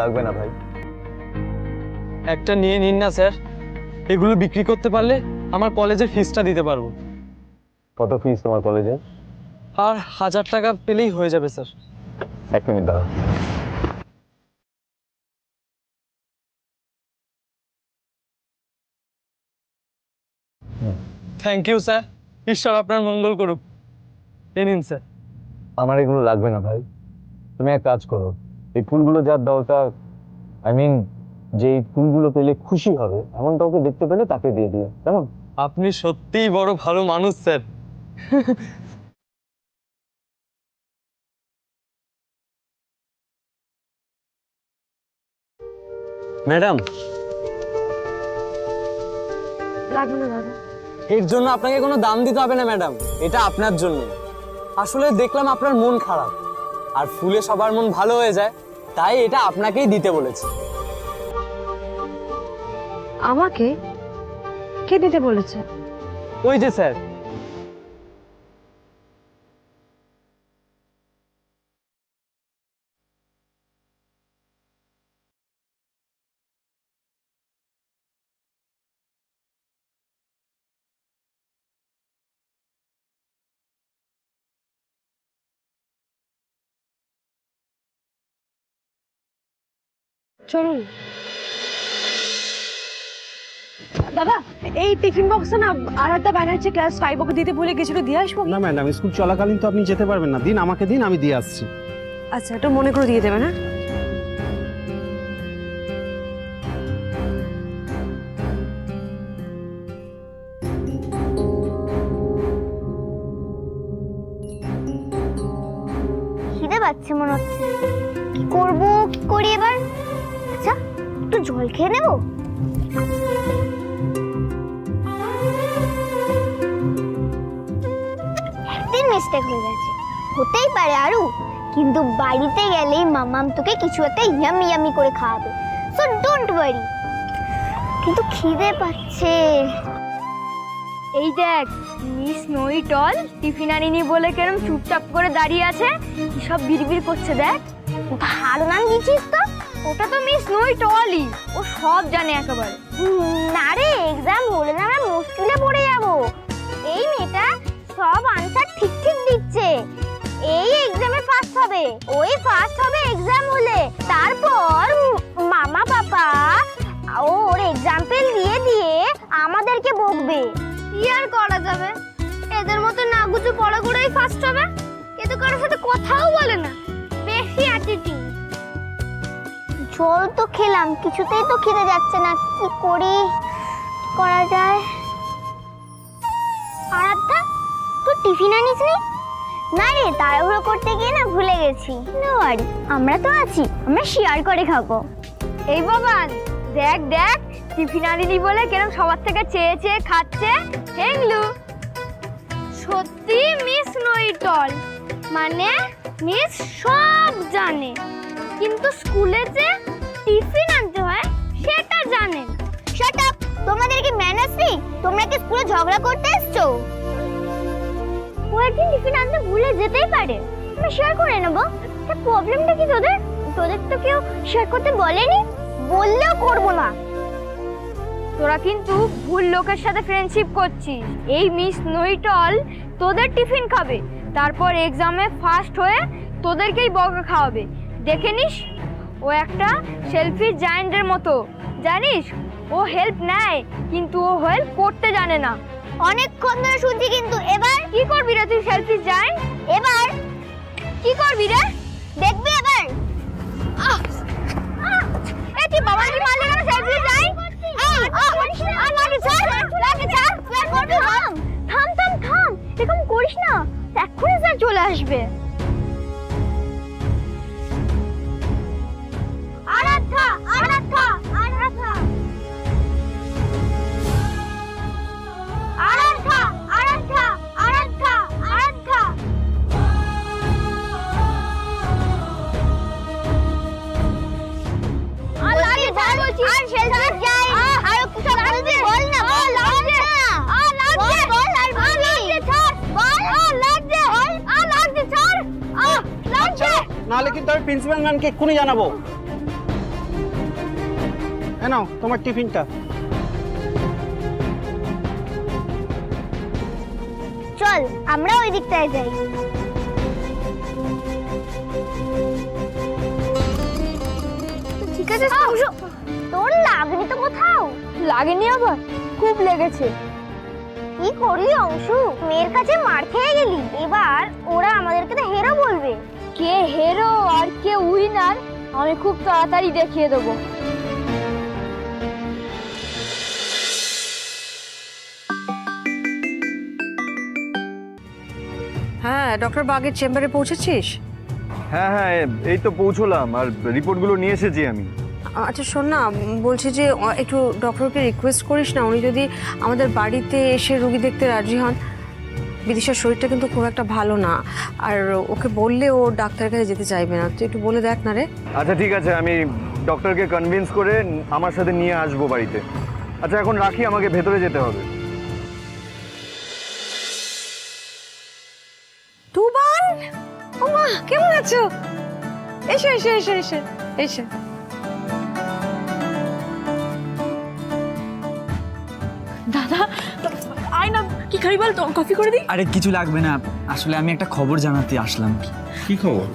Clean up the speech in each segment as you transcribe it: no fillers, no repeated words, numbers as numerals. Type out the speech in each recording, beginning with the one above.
লাগবে না ভাই। একটা নিয়ে নিন না স্যার, এগুলো বিক্রি করতে পারলে আমার কলেজের ফিসটা দিতে পারবো। কত ফিস তোমার কলেজে? আর 1000 টাকা পেলেই হয়ে যাবে স্যার। 1 মিনিট দাঁড়াও। থ্যাংক ইউ স্যার, ঈশ্বর আপনার মঙ্গল করুক। এ নিন স্যার। আমার এগুলো লাগবে না ভাই। তুমি এক কাজ করো, এই ফুলগুলো যার দরকার, যে ফুলগুলো পেলে খুশি হবে এমন কাউকে দেখতে পেলে তাকে দিয়ে দিও, কেমন? আপনি সত্যিই বড় ভালো মানুষ স্যার। ম্যাডাম, লাগবে না দাদা। এর জন্য আপনাকে কোনো দাম দিতে হবে না ম্যাডাম, এটা আপনার জন্য। আসলে দেখলাম আপনার মন খারাপ, আর ফুলে সবার মন ভালো হয়ে যায়, তাই এটা আপনাকেই দিতে বলেছি। আমাকে কে দিতে বলেছে? ওই যে স্যার। চলুন দাদা, এই টিফিন বক্সটা না আরাধ্যা ব্যানার্জি ক্লাস 5 ওকে দিতে ভুলে গেছিল, দিয়ে আসবো? না ম্যাডাম, স্কুল চলাকালীন তো আপনি যেতে পারবেন না। দিন, আমাকে দিন, আমি দিয়ে আসছি। আচ্ছা, একটু মনে করে দিয়ে দেবে না? খিদে পাচ্ছে মনে হচ্ছে, কি করবো কি করি এবার? আচ্ছা, একটু জল খেয়ে নেবো। একদিন মিস্টেক হয়ে গেছে, হতেই পারে আরু, কিন্তু বাড়িতে গেলেই মামাম তোকে কিছু একটা ইয়ামি ইয়ামি করে খাওয়াবে, সো ডোন্ট ওয়ারি। কিন্তু খিদে পাচ্ছে। এই দেখ, মিস নইটল টিফিন আনিনি বলে কেরম চুপচাপ করে দাঁড়িয়ে আছে, কি সব বিড়বিড় করছে দেখ। ভালো নাম দিয়েছিস তো। ওটা তো মিস নইটলই, ও সব জানে একেবারে। না রে, এক্সাম হলে না আমরা মুশকিলে পড়ে যাব। এই মেয়েটা সব আনসার ঠিক ঠিক দিচ্ছে, এই এক্সামে ফার্স্ট হবে, ওই ফার্স্ট হবে এক্সাম হলে, তারপর মামা পাপা ওর এক্সাম্পল দিয়ে দিয়ে আমাদেরকে বকবে। কি আর করা যাবে, এদের মতো নাগুচু পড়া করেই ফার্স্ট হবে। এ তো কারোর সাথে কথাও বলে না, বেশি অ্যাটিটিউড। জল তো খেলাম, কিছুতেই তো খিদে যাচ্ছে না, কি করি, করা যায়? আরাধ্যা, তুই টিফিন আনিস নি? না রে, তাড়াহুড়ো করতে গিয়ে না ভুলে গেছি। নো ওয়ারি, আমরা তো আছি, আমরা শেয়ার করে খাবো। এই বাবান, দেখ দেখ, টিফিন আনিনি বলে কেরম সবার থেকে চেয়ে চেয়ে খাচ্ছে। হেংলু, সত্যি মিস নইটল, মানে মিস সব জানে, কিন্তু স্কুলে যে টিফিন আনতে হয় সেটা জানে না। শাট আপ, তোমাদের কি ম্যানার্স নেই? তোমরা কি স্কুলে ঝগড়া করতে এসছো? ও একদিন টিফিন আনতে ভুলে যেতেই পারে, আমরা শেয়ার করে নেবো। তা প্রবলেমটা কি তোদের? তোদের তো কেউ শেয়ার করতে বলেনি, বললেও করবো না। তোরা কিন্তু ভুল লোকের সাথে ফ্রেন্ডশিপ করছিস। এই মিস নইটল তোদের টিফিন খাবে, তারপর এক্সামে ফার্স্ট হয়ে তোদেরকেই বকা খাওয়াবে, দেখে নিস। ও একটা সেলফিশ জায়ান্টের মতো, জানিস? ও হেল্প নেয় কিন্তু ও হেল্প করতে জানে না। অনেকক্ষণ ধরে শুনছি, কিন্তু এবার কি করবি রে তুই সেলফিশ জায়ান্ট? এবার কি করবি রে? দেখবি এবার। এই তুই বাবা কি মারলি কেন সেলফিশ জায়ান্ট? থাম থাম থাম, এরকম করিস না, এক্ষুনি স্যার চলে আসবে। আরাধ্যা, আরাধ্যা, আরাধ্যা, আরাধ্যা, আরাধ্যা, আরাধ্যা, আরাধ্যা। আর লাগে যাই বলছি, আর সেলফিশ যাই, আর কিছু লাগবে বল না, বল লাগবে, বল আর লাগবে, ছাড়, বল লাগবে, লাগবে, ছাড়, লাগবে। নাহলে কিন্তু আমি প্রিন্সিপাল ম্যামকে এক্ষুনি জানাবো। এ নাও তোমার টিফিনটা। চল আমরা ওই দিকটায় যাই। ঠিক আছে অংশু, তোর লাগনি তো কোথাও? লাগেনি আবার? খুব লেগেছে। কি করলি অংশু, মেয়ের কাছে মার খেয়ে গেলি। এবার ওরা আমাদেরকে তো হেরো বলবে। কে হেরো আর কে উইনার আমি খুব তাড়াতাড়ি দেখিয়ে দেবো। হ্যাঁ, ডক্টর বাগের চেম্বারে পৌঁছেছিস? হ্যাঁ হ্যাঁ, এই তো পৌঁছলাম আর রিপোর্টগুলো নিয়ে এসেছি আমি। আচ্ছা শোন না, বলছি যে একটু ডক্টরকে রিকোয়েস্ট করিস না, উনি যদি আমাদের বাড়িতে এসে রুগী দেখতে রাজি হন। বিদিশার শরীরটা কিন্তু খুব একটা ভালো না, আর ওকে বললে ও ডাক্তারের কাছে যেতে চাইবে না। তুই একটু বলে দেখ না রে। আচ্ছা ঠিক আছে, আমি ডক্টরকে কনভিন্স করে আমার সাথে নিয়ে আসবো বাড়িতে। আচ্ছা এখন রাখি, আমাকে ভেতরে যেতে হবে। তুবান, ও মা, কেমন আছো? এসো এসো এসো এসো এসো। দাদা আয় না, কি খাবি বল, তো কফি করে দিই? আরে কিছু লাগবে না, আসলে আমি একটা খবর জানাতে আসলাম। কি খবর?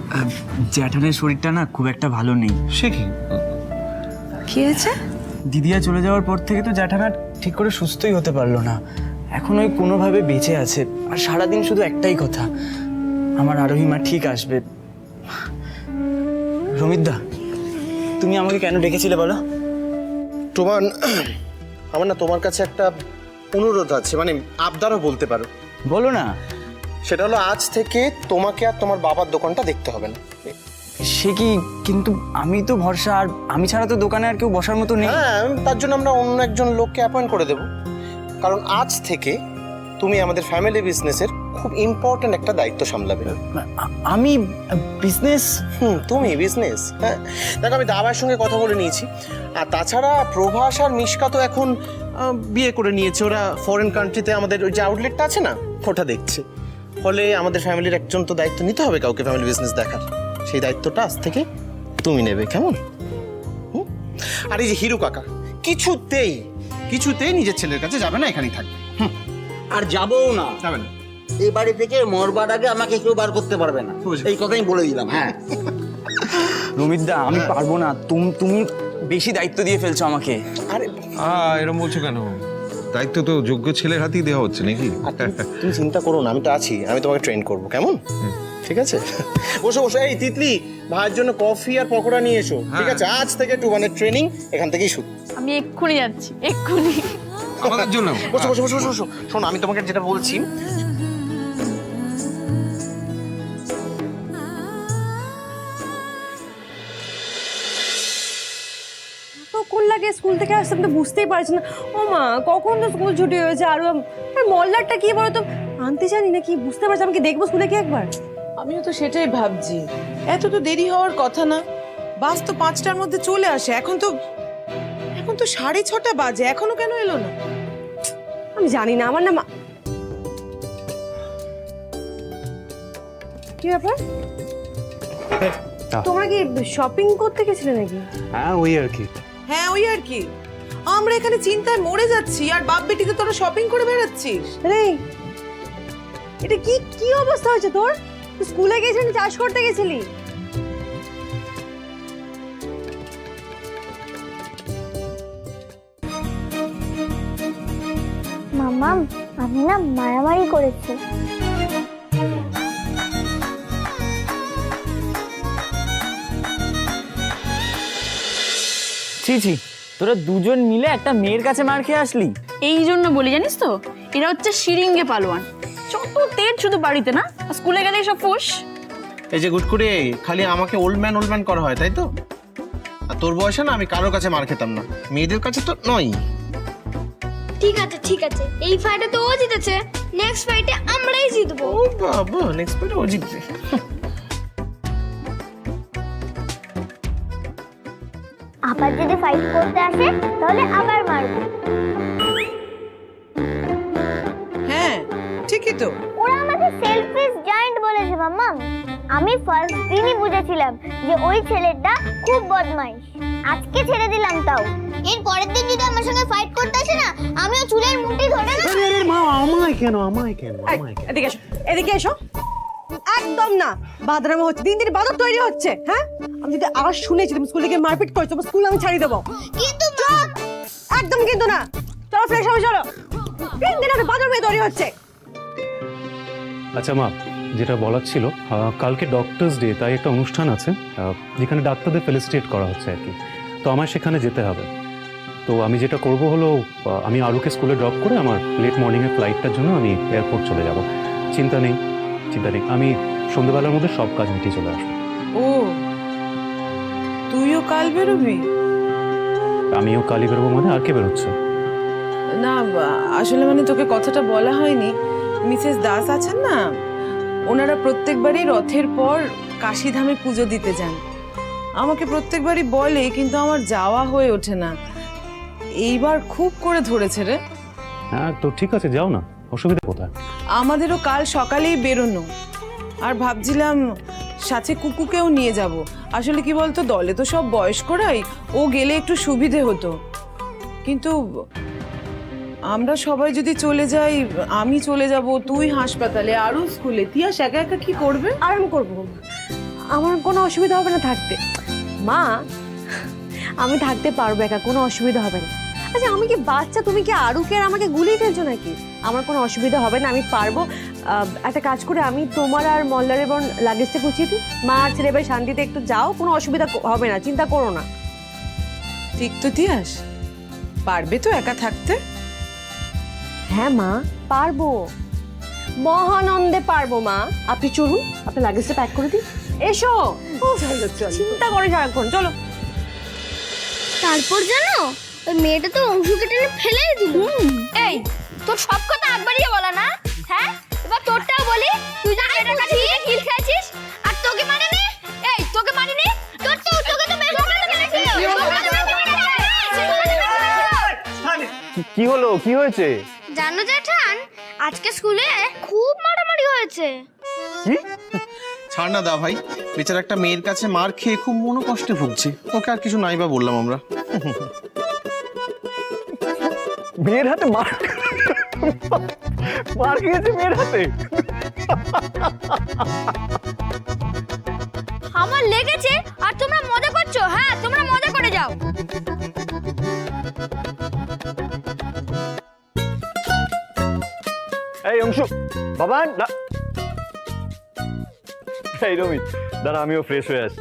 জ্যাঠানের শরীরটা না খুব একটা ভালো নেই। সে কি? কি হয়েছে? দিদিয়া চলে যাওয়ার পর থেকে তো জ্যাঠানা ঠিক করে সুস্থই হতে পারলো না। এখন ওই কোনোভাবে বেঁচে আছে, আর সারাদিন শুধু একটাই কথা, আমার আরোহী মা ঠিক আসবে। রমিতদা, তুমি আমাকে কেন ডেকেছিলে বলো? তোমার আমার না তোমার কাছে একটা অনুরোধ আছে, মানে আবদারও বলতে পারো। বলো না। সেটা হলো আজ থেকে তোমাকে আর তোমার বাবার দোকানটা দেখতে হবে না। সে কি? কিন্তু আমি তো ভরসা, আর আমি ছাড়া তো দোকানে আর কেউ বসার মতো নেই। হ্যাঁ, তার জন্য আমরা অন্য একজন লোককে অ্যাপয়েন্ট করে দেব। কারণ আজ থেকে তুমি আমাদের ফ্যামিলি বিজনেসের খুব ইম্পর্ট্যান্ট একটা দায়িত্ব সামলাবে। আমি বিজনেস? তুমি বিজনেস? হ্যাঁ দেখো, আমি দাবার সঙ্গে কথা বলে নিয়েছি। আর তাছাড়া প্রভাস আর মিশকা তো এখন বিয়ে করে নিয়েছে, ওরা ফরেন কান্ট্রিতে আমাদের ওই যে আউটলেটটা আছে না, ওটা দেখছে। ফলে আমাদের ফ্যামিলির একজন তো দায়িত্ব নিতে হবে কাউকে ফ্যামিলি বিজনেস দেখার। সেই দায়িত্বটা আজ থেকে তুমি নেবে, কেমন? আর এই যে হিরু কাকা কিছুতেই কিছুতেই নিজের ছেলের কাছে যাবে না, এখানেই থাকবে। আর যাবও না, যাবে না। এই বাড়ি থেকে মরবার আগে আমাকে কেউ বার করতে পারবে না, এই কথাই বলে দিলাম। হ্যাঁ রমিতদা, আমি পারবো না, তুমি বেশি দায়িত্ব দিয়ে ফেলছো আমাকে। আরে এরকম বলছো কেন? দায়িত্ব তো যোগ্য ছেলের হাতেই দেওয়া হচ্ছে নাকি? আর তুমি চিন্তা করো না, আমি তো আছি, আমি তোমাকে ট্রেন করবো, কেমন? ঠিক আছে, বসো বসো। এই তিতলি, ভাইয়ের জন্য কফি আর পকোড়া নিয়ে এসো। ঠিক আছে, আজ থেকে টুবানের ট্রেনিং এখান থেকেই শুরু। আমি এক্ষুনি যাচ্ছি, এক্ষুনি। আমাদের জন্য বসো বসো বসো বসো। শোনো, আমি তোমাকে যেটা বলছি, কখন লাগে স্কুল থেকে আসতে আমি তো বুঝতেই পারছি না। ও মা, কখন তো স্কুল ছুটি হয়েছে। আর মল্লারটা কি বলতো, আনতে জানি না কি, বুঝতে পারছি। আমি কি দেখবো স্কুলে কি একবার? আমিও তো সেটাই ভাবছি, এত তো দেরি হওয়ার কথা না। বাস তো 5টার মধ্যে চলে আসে, এখন তো 6:30 বাজে, এখনো কেন এলো না? আমি জানি না, আমার না কি ব্যাপার? তোমরা কি শপিং করতে গেছিলে নাকি? হ্যাঁ ওই আর কি। হ্যাঁ ওই আর কি, আমরা এখানে চিন্তায় মরে যাচ্ছি, আর বাপ বেটিতে তোরা শপিং করে বেড়াচ্ছিস। রে, এটা কি কি অবস্থা হয়েছে তোর? তুই স্কুলে গেছিলি, চাষ করতে গেছিলি? মাম্মা, আমি না মারামারি করেছি। ছি ছি, তোরা দুজন মিলে একটা মেয়ের কাছে মার খেয়ে আসলি? এই জন্য বলি, জানিস তো, এরা হচ্ছে শিরিঙ্গে পালোয়ান। যত তেজ শুধু বাড়িতে না, স্কুলে গেলেই সব ফোস। এই যে গুটকুড়ে, খালি আমাকে ওল্ড ম্যান করা হয়, তাই তো? আর তোর বয়সে না আমি কারোর কাছে মার খেতাম না, মেয়েদের কাছে তো নয়। ঠিক আছে ঠিক আছে, এই ফাইটে তো ও জিতেছে, নেক্সট ফাইটে আমরাই জিতবো। ও বাবা, নেক্সট ফাইটে ও জিতবে। আবার যদি ফাইট করতে আসে তাহলে আবার মারবো। হ্যাঁ ঠিকই তো। ওরা আমাকে সেলফিশ জায়ান্ট বলেছে মাম্মা। আমি ফার্স্ট দিনই বুঝেছিলাম যে ওই ছেলেটা খুব বদমাইশ। আজকে ছেড়ে দিলাম তাও। এর পরের দিন যদি আমার সঙ্গে ফাইট করতে আসে না, আমিও চুলের মুঠি ধরে না। আরে মা, আমায় কেন? এদিকে এসো, এদিকে এসো। একদম না, বাদরামো হচ্ছে, দিন দিন বাদর তৈরি হচ্ছে। হ্যাঁ, আমি যদি আবার শুনেছি তুমি স্কুলে গিয়ে মারপিট করছো, তোমার স্কুল আমি ছাড়িয়ে দেবো। কিন্তু একদম কিন্তু না। চলো ফ্রেশ হবে, চলো। দিন দিন আমি বাদর মেয়ে তৈরি হচ্ছে। আচ্ছা মা, যেটা বলার ছিল, কালকে ডক্টরস ডে, তাই একটা অনুষ্ঠান আছে যেখানে ডাক্তারদের ফেলিসিটেট করা হচ্ছে আর কি। তো আমার সেখানে যেতে হবে। তো আমি যেটা করব হলো, আমি আরুকে স্কুলে ড্রপ করে আমার লেট মর্নিংয়ের ফ্লাইটটার জন্য আমি এয়ারপোর্ট চলে যাব। চিন্তা নেই, আমি সন্ধ্যেবেলার মধ্যে সব কাজ মিটিয়ে চলে আসবো। ও, তুইও কাল বেরোবি? আমিও কালই বেরোবো। মানে আর কে বেরোচ্ছে? না, আসলে মানে তোকে কথাটা বলা হয়নি। মিসেস দাস আছেন না, ওনারা প্রত্যেকবারই রথের পর কাশীধামে পুজো দিতে যান। আমাকে প্রত্যেকবারই বলে, কিন্তু আমার যাওয়া হয়ে ওঠে না। এইবার খুব করে ধরেছে রে। হ্যাঁ, তো ঠিক আছে, যাও না, অসুবিধা কোথায়? আমাদেরও কাল সকালেই বেরোনো, আর ভাবছিলাম সাথে কুকুকেও নিয়ে যাব। আসলে কি বলতো, দলে তো সব বয়স্করাই, ও গেলে একটু সুবিধে হতো। কিন্তু আমরা সবাই যদি চলে যাই, আমি চলে যাব, তুই হাসপাতালে, আরও স্কুলে, তিয়াস একা একা কি করবে? আরাম করব, আমার কোনো অসুবিধা হবে না থাকতে। মা, আমি থাকতে পারবো একা, কোনো অসুবিধা হবে না। আচ্ছা, আমি কি বাচ্চা? তুমি কি আরুকে আর আমাকে গুলিয়ে ফেলছো নাকি? আমার কোনো অসুবিধা হবে না, আমি পারবো। একটা কাজ করে আমি তোমার আর মল্লারের বোন লাগেজটা গুছিয়ে দিই। মা আর ছেলে ভাই শান্তিতে একটু যাও, কোনো অসুবিধা হবে না, চিন্তা করো না। ঠিক তো তিয়াস? পারবে তো একা থাকতে? হ্যাঁ মা, পারবো, মহানন্দে পারবো মা। আপনি চলুন, আপনার লাগেজটা প্যাক করে দিন। এসো, চিন্তা করে সারাক্ষণ, চলো। তারপর জানো, ওই মেয়েটা তো অংশুকে টেনে ফেলেই দিল। এই, তোর সব কথা একবারই বলা না? হ্যাঁ, এবার তোরটাও বলি। তুই যে মেয়েটার কাছে গিয়ে কিল খেয়েছিস, আর তোকে মানেনি? এই, তোকে মানেনি? তোকে তো বের করে ফেলেছিল। কি হলো? কি হয়েছে? জানো জেঠান, আজকে স্কুলে খুব মারামারি হয়েছে। কি? ছাড় না দা ভাই, বেচারা একটা মেয়ের কাছে মার খেয়ে খুব মনোকষ্টে ভুগছে। ওকে আর কিছু নাই বা বললাম আমরা। মেয়ের হাতে মার খেয়েছে? মেয়ের হাতে? আমার লেগেছে, আর তোমরা মজা করছো। হ্যাঁ, তোমরা মজা করে যাও। এই অংশু, বাবা, এই রমিত, দাঁড়া, আমিও ফ্রেশ হয়ে আসি।